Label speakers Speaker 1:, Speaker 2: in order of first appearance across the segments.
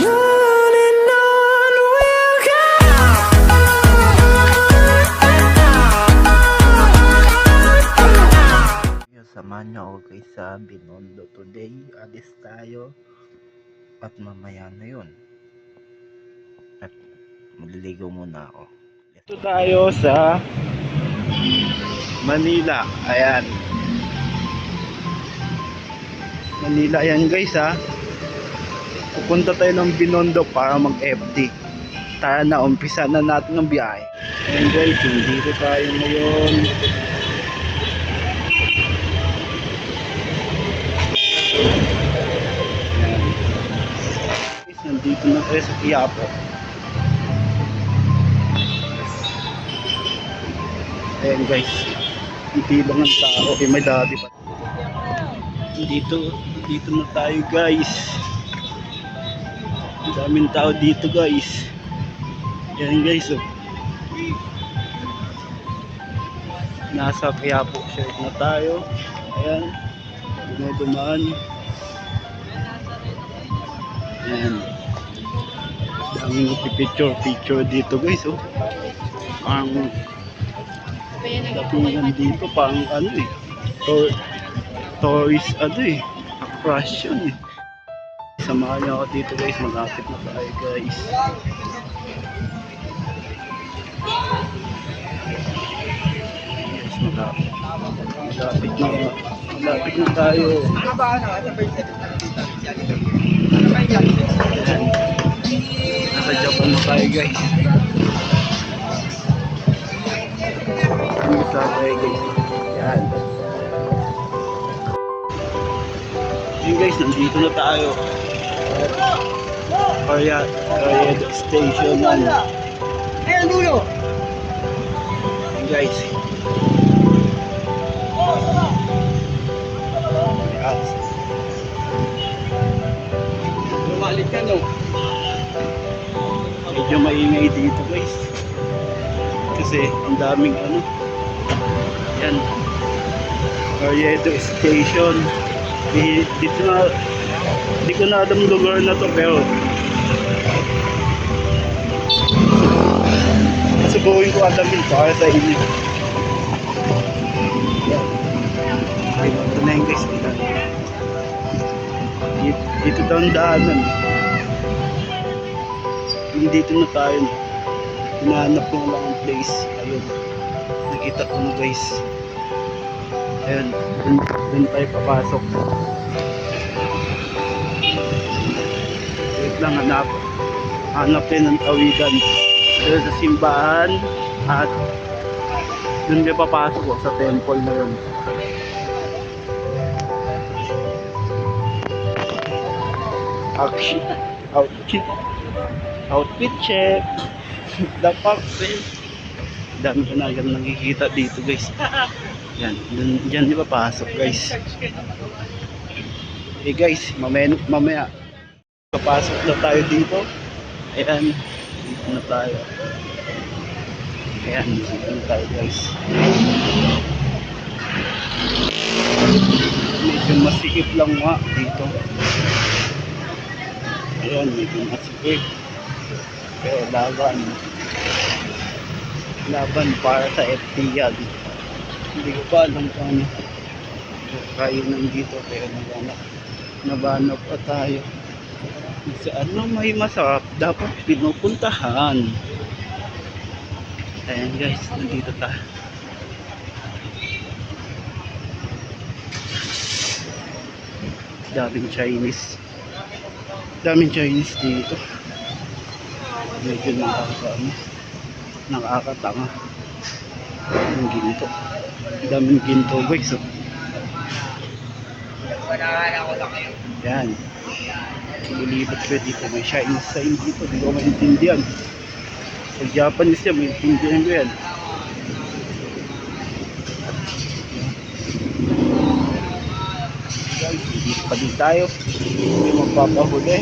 Speaker 1: and on we'll go.
Speaker 2: Samahan niyo ako guys sa Binondo today. Alis tayo at mamaya na yun. At maliligaw muna ako. Ito tayo sa Manila. Ayan. Manila yan guys ha. Pupunta tayo ng Binondo para mag-FD. Tara na, umpisa na natin ang biyahe. Ayan guys, dito tayo ngayon. Nandito na tayo sa Quiapo. Ayan guys, hindi lang ang tao. Okay, may dati pa. Dito na tayo guys. Ang daming tao dito guys. Ayan guys oh. Nasa Quiapo shirt na tayo. Ayan, dumaan. Ayan. Daming picture dito guys oh. Ang datingan dito pang ano eh. Tourist ano eh. Attraction eh. Samahan niyo ako dito guys. Malapit na tayo guys. Yes, malapit na tayo. Nasa Japan na tayo guys. Nasa tayo guys. Yan. Yun guys, nandito na tayo. Orient Station. Yun guys. Bumalik ka no. Medyo maingay dito guys. Kasi ang daming ano. Yan. Orient Station. Dito na, hindi ko na alam lugar na to pero subuhin ko alamin para sa inyo. Ito na yung guys. Dito daw ang daanan. Nandito na tayo. Hinahanap ko lang ang place. Ayun. Nakita ko na guys. Ayun. Doon tayo papasok. Wait lang, hanap tayo ng tawigan. Dito sa simbahan at doon tayo papasok sa temple na yun. Outfit check. Dapat dami ko na agad nakikita dito guys. Yan, dyan di papasok guys. Eh guys, mamaya papasok na tayo dito. Ayan, dito na tayo. Ayan, dito na tayo guys. Medyo masikip lang nga dito. Ayan, medyo masikip. Pero laban para sa FT yan. Hindi ko pa alam kung ano kainan dito pero nabanap pa tayo. Sa ano may masarap dapat pinupuntahan. Ayan guys, nandito tayo. Daming Chinese dito. Medyo nakakatanga ang ginto. Daming ginto guys oh. Yan, lilipat ko dito. May Chinese sign dito, hindi ko maintindihan. Pag Japanese yan, maintindihan ko yan. Guys, dito pa din tayo. Hindi magpapahuli.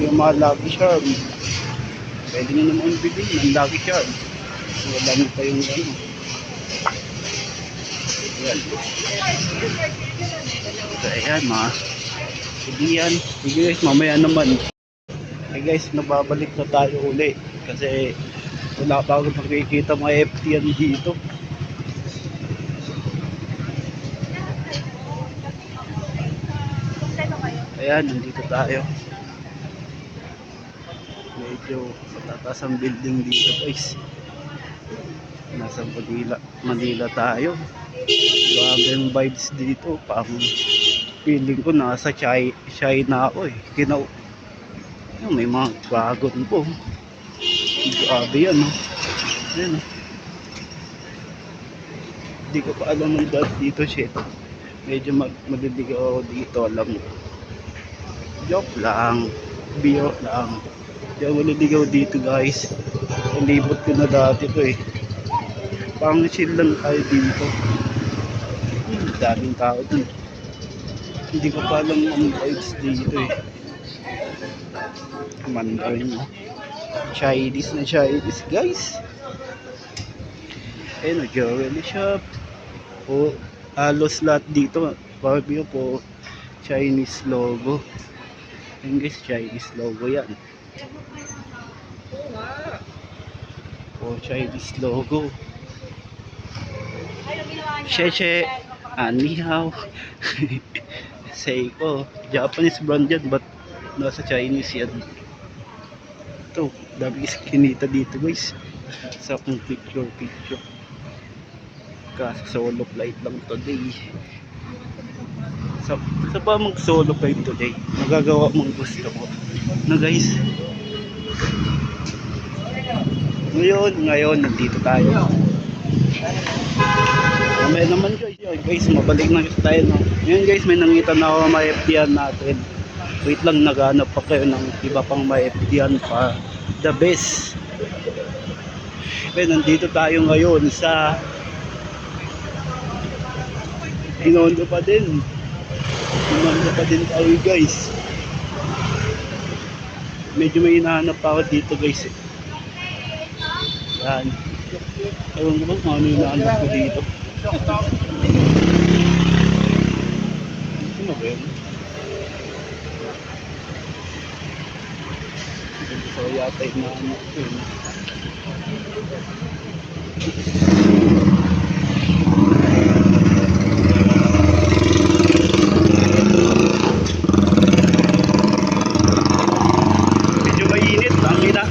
Speaker 2: Yung mga Lucky Charm, pwede nyo naman bilhin ng Lucky Charm. Wala mo pa yung ano. Ayan. So ayan Hindi yan. Sige guys, mamaya naman. Okay guys, nababalik na tayo uli. Kasi wala pa ako nakikita mga FTN dito. Ayan, nandito tayo. Medyo matataas ang building dito guys. Nasa Manila tayo. Grabe yung vibes dito. Parang feeling ko nasa China ako eh. May mga dragon po. Grabe yan, no? Ayan, no? Hindi ko pa alam ang dot dito, shit. Medyo madiligaw ako dito, alam mo. Joke lang. Bio lang. Hindi ako maliligaw dito, guys. Nalibot ko na dati to eh. Pang chill lang tayo dito. Daming tao dun. Hindi ko pa alam ang vibes dito eh. Mandarin mo. Chinese na Chinese, guys. Ayun, jewelry shop. O, halos lahat dito. Barbie po. Chinese logo. Ayun guys, Chinese logo yan. O, Chinese logo. Sheche. Anihao. Seiko. Japanese brand yan, but nasa Chinese yan. Ito, dami iskinita dito guys. Sa akong picture. Kasi solo flight lang today. Sa ba mag solo flight today? Magagawa mong gusto ko. Na guys. Ngayon, nandito tayo. Mamaya naman guys, mabalik na tayo, no? Ngayon guys, may nangitan na ako mga FTN natin. Wait lang, naghanap pa kayo ng iba pang mga FTN pa. The best. Okay, nandito tayo ngayon sa Binondo pa din tayo guys. Medyo may hinahanap pa ako dito guys eh. Yan. Ewan ko ba kung ano yung hinahanap ko dito. Ano ba yun? So yata yung hinahanap ko yun. Medyo mainit ang ina.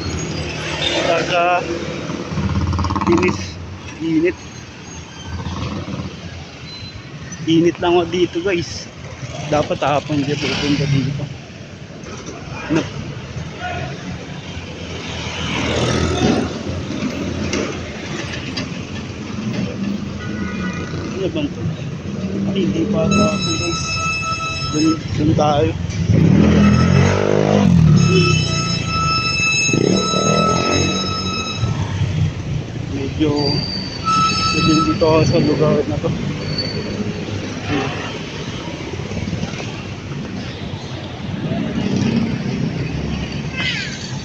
Speaker 2: Saka init lang ako dito guys. Dapat hapon dito pupunta dito. Ano bang to? Ay, hindi pa ako guys. Dun tayo. Medyo dito ako sa lugar na to.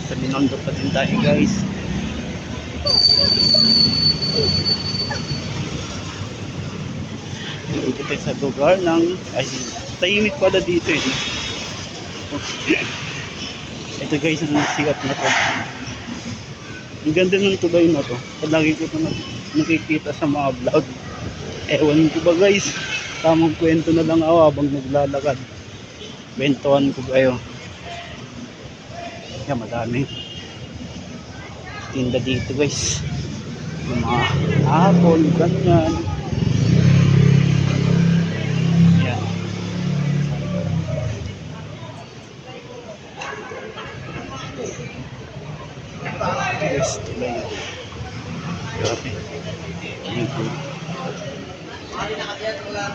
Speaker 2: Sa Binondo pa din tayo guys. Dito tayo sa lugar ng tahimik pala dito eh. Ito guys, ang sikat na to. Ang ganda ng tulay na to. Pag nakikita sa mga vlog. Ewan ko ba guys, tamang kwento na lang ako habang naglalakad. Kwentuhan ko kayo. Yan, madami tinda dito guys. Yung mga apple, ganyan. Yan. Guys, tulay yun. Grabe. Dito.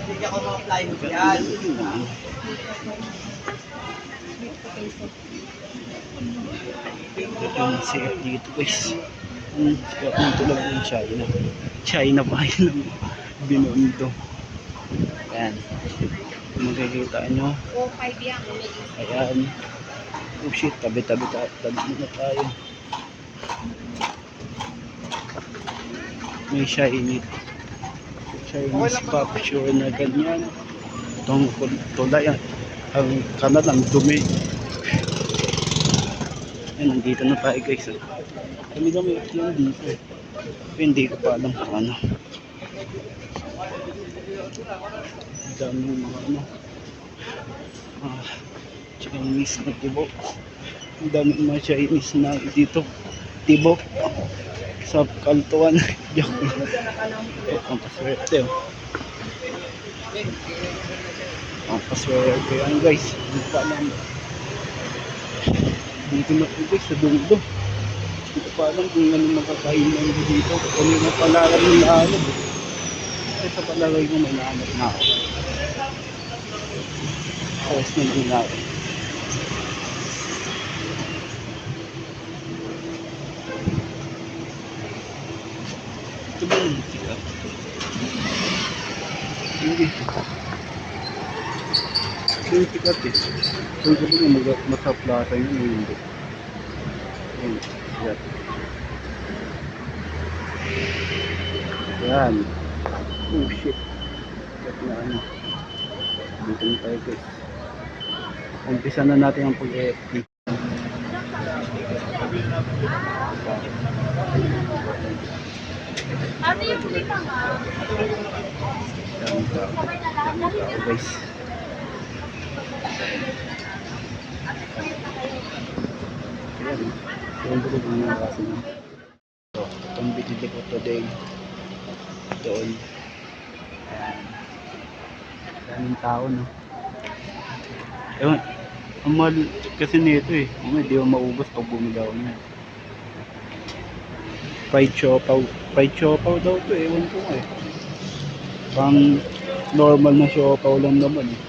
Speaker 3: Hindi ako ma-apply mo yan.
Speaker 2: Yung safe dito guys. Ito lang yung China pa yun ang Binondo. Ayan. Makikita nyo. Ayan. Oh shit, tabi-tabi na tayo. May Chinese pop sure na ganyan. Itong tulayan. Ang kanal, ang dumi. Ayun, nandito na tayo guys. Kami may yung dito. Hindi ko pa alam kung ano. Ang dami mga ano. Chinese na tibok. Ang dami mga Chinese na dito. Tibok. Sa kaltuan. Joke. Ang paswerte oh. Ang paswerte yan guys. Hindi pa alam. Dito na po guys sa dulo. Hindi ko pa alam kung ano makakain lang dito. Kung yung palagay ng naanap. Kasi sa palagay ko may naanap na ako. Tapos na lang na ako. Ito ba yung sikat? Hindi. Ito yung sikat eh. Kung sabi nga masaplasa yun o hindi. Ayan, sikat. Ayan. Oh shit. Sikat na ano. Dito na tayo guys. Umpisa na natin ang pag-FT.
Speaker 1: Ate, yung huli ka nga.
Speaker 2: Daming tao guys. Ayan. Yung bulog ng mga kasi na. So, itong binili ko today. Doon. Ayan. Daming tao no. Ewan. Ang mahal kasi nito eh. Hindi mo maubos pag bumili ako niya. Fried siopaw. Fried siopaw daw to eh. Ewan ko nga eh. Pang normal na siopaw lang naman eh.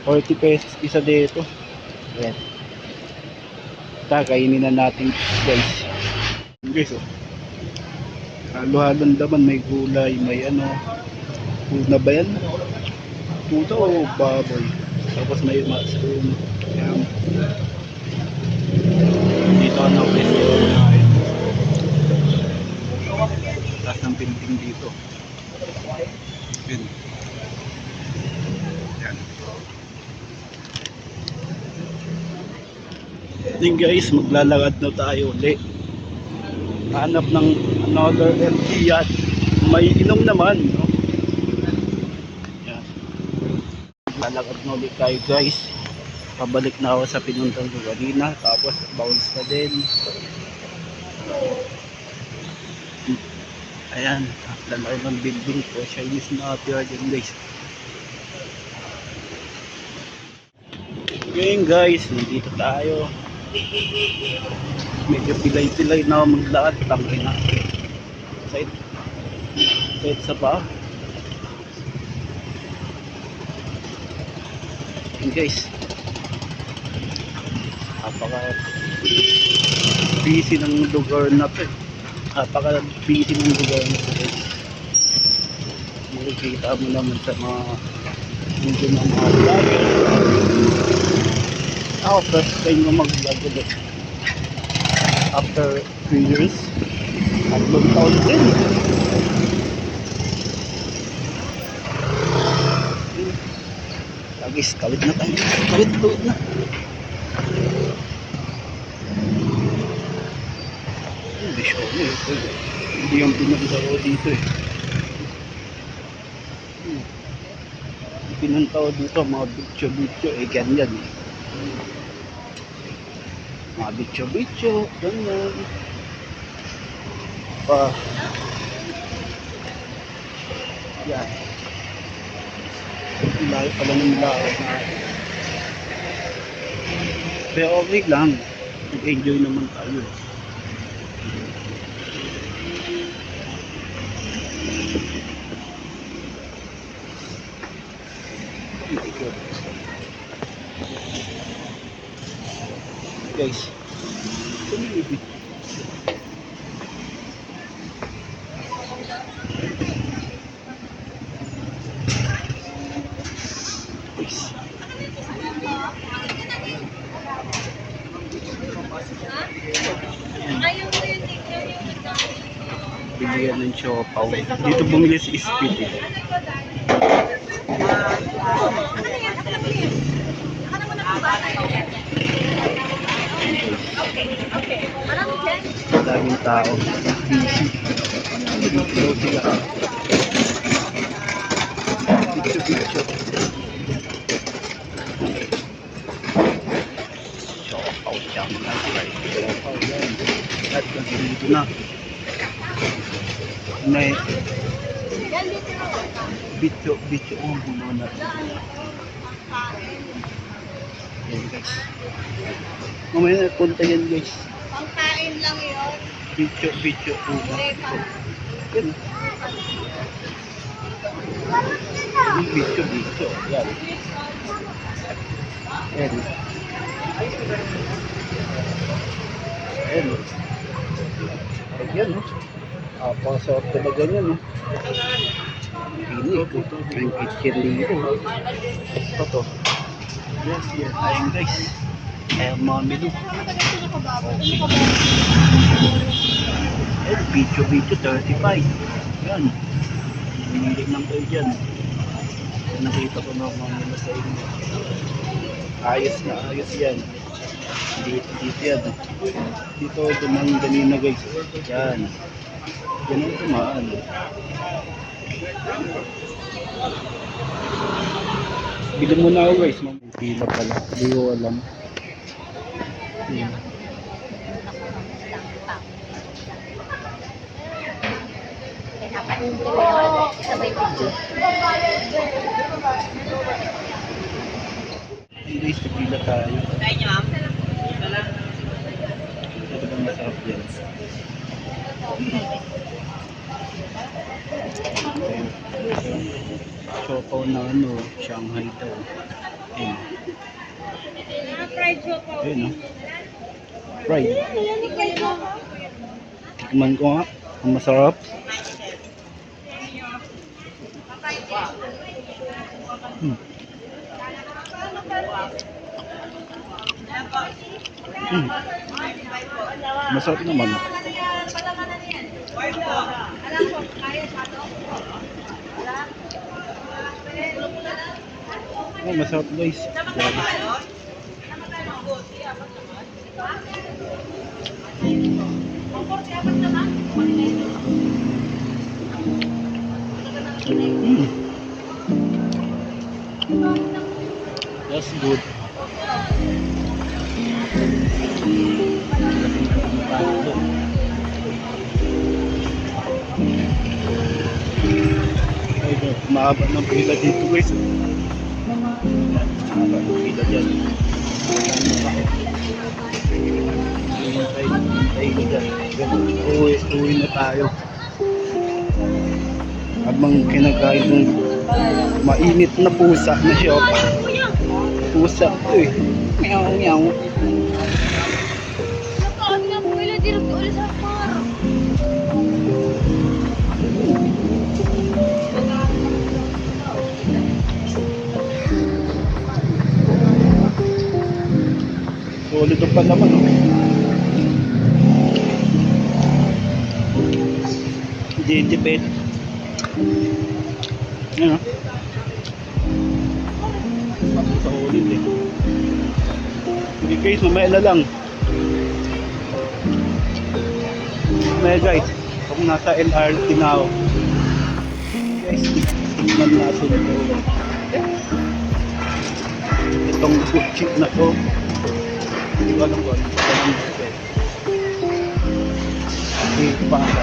Speaker 2: 40 pesos isa dito. Ayan. Kainin na natin guys. Guys oh. Halo-halong laman. May gulay. May ano. Tuna ba yan? Tuna o baboy. Tapos may mushroom. Ayan. Dito ano guys. Taas ng building dito. Ayan. Ayan. Then guys, maglalakad na tayo ulit. Hanap ng another empty yan. May inom naman, no? Yan. Maglalakad na ulit tayo guys. Pabalik na ako sa pinuntang ko kanina. Tapos bounce na din. Ayan. Lalaki ng building po. Chinese na appear din guys. Ngayon guys, nandito tayo. Medyo pilay-pilay na maglakad. Tangay na. Side sa pa. Ayan guys. Napaka busy ng lugar na to eh. Napaka busy ng lugar na to guys. Makikita mo naman sa mga video ng mga vlogger. Ako first time ko mag-vlog ulit. After 3 years. Tatlong taon din. Guys, kawid na tayo. Kawid na. Hindi siya ulit. Hindi yung pinunta ko dito eh. Pinunta ko dito, mga bitcho-bitcho eh, ganyan eh. Mga bitcho-bitcho, ganyan. Yan. Layo pala ng lakad natin. Pero okay lang. Nag-enjoy naman tayo. Guys. Bilihan ng siopaw. Dito bumili si Speed eh. Daming tao. Busy. Dito sila. Bitso. Shout out yung at dito na. May bitso ang buno na. Yan guys. Mamaya na punta yan guys.
Speaker 4: Pangkain lang yun.
Speaker 2: Bitso po ba? Yan. Bitso. Yan. Yan. Ayan o. Ayan o. Apasarap talaga yan o. Pinig o. Ang kitchen dito. Ito to. Yes. Ayan guys. Ayan mami do. Ayan. Bitso 35. Yan. Pinilig lang kayo dyan. Nakita ko na mga na sa inyo. Ayos yan. Dito yan. Dito dumang ganina guys. Yan. Ganun tumaan. Bili mo na ako guys. Pila pala. Hindi ko alam. Yan. Guys, pila tayo.
Speaker 3: Kaya niyo, ma'am?
Speaker 2: Ito ba masarap yan? Choco na ano, Shanghai daw. Ayun.
Speaker 4: Fried choco.
Speaker 2: Ayun o. Fried. Tikman ko nga. Ang masarap. Masarap naman. Oh, masarap guys. Grabe. That's good. Ay, mahaba ng pila dito guys. Mahaba ng pila dyan. Tayo dyan. Uwi na tayo. Habang kinakain ng mainit na pusa na siya. Pusa ito eh. Meow.
Speaker 4: Nakaan nga po ila direct ulit sa par.
Speaker 2: Solid pa naman oh. Hindi tipid. Yan oh. Solid eh. Hindi guys, mamaya na lang. Mamaya guys, kung nasa LRT na ako. Guys, tignan natin ito. Itong good chip na to. Hindi ko alam kung ano ito. Hindi pa ako.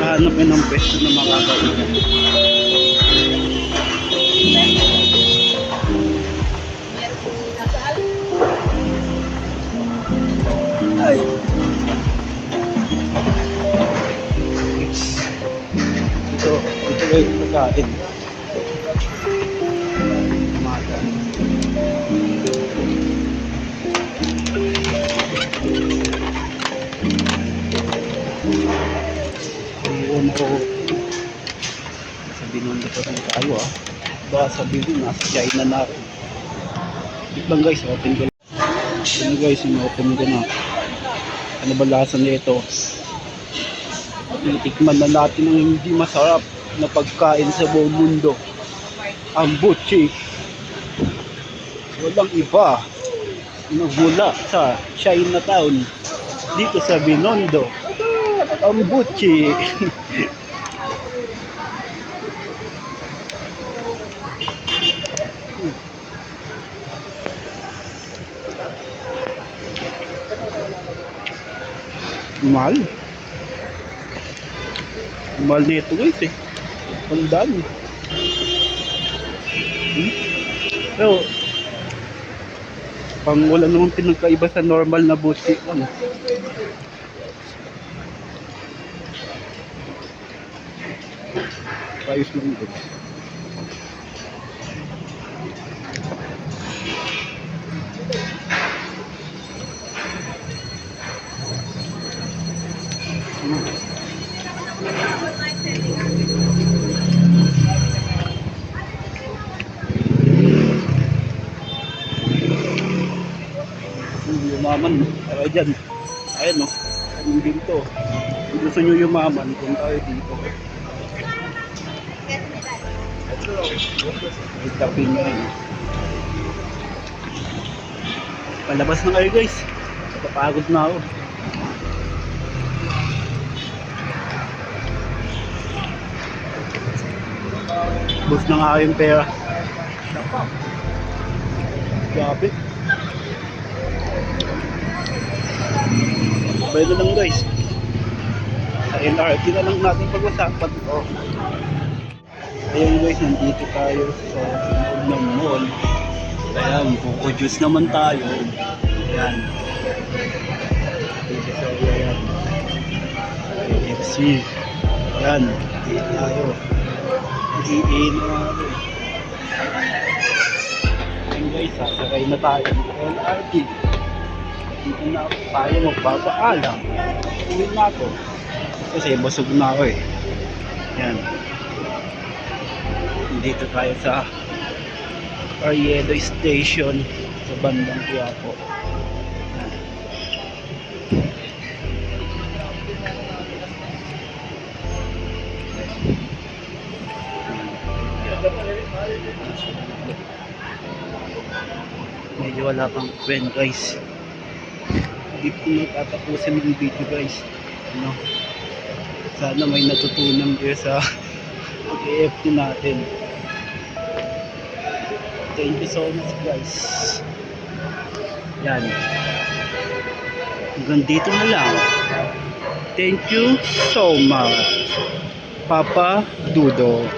Speaker 2: Nahanap yun ng pwesto na makakainan. Ay! Ito ay pagkain. Makan. Ayun ko. Sabihin nung dito rin tayo ah. Baka sabihin nasa China na ako. Wait lang guys, open ko lang. Ano guys, open ko na. Ano ba lasa nito? Titikman na natin ang hindi masarap na pagkain sa buong mundo. Ang butchik. Walang iba Nagmula sa Chinatown dito sa Binondo, Ambuchi. Mahal. Mahal nito guys eh. Ang dami. Pero pang wala namang pinagkaiba sa normal na buti. Ano? Ayos lang ito. Yumaman, tara dyan. Ayan o, yung dito. Kung gusto nyo yumaman, kung tayo dito. May tabi nyo rin. Palabas na kayo guys. Napapagod na ako. Bus na nga yung pera. Grabe. Sabay na lang guys. Sa LRT na lang natin pag-usapan. Oh. Ayun guys, nandito tayo sa loob ng mall. Ayan, Coco Juice naman tayo. Ayan. Dito sa ayan. KFC. Ayan, dito tayo. Iiin na ako. Ayan guys, sasakay na tayo sa LRT. Dito na tayo magpapaalam. Uwi na ako. Kasi busog na ako eh. Yan. Dito tayo sa Ariedo Station sa bandang Quiapo. Yan. Medyo wala pang friend guys. Hindi ko natatapusin ng video guys. Ano? Sana may natutunan kayo sa pag-EFT natin. Thank you so much guys. Yan. Hanggang dito na lang. Thank you so much. Papa Dudo.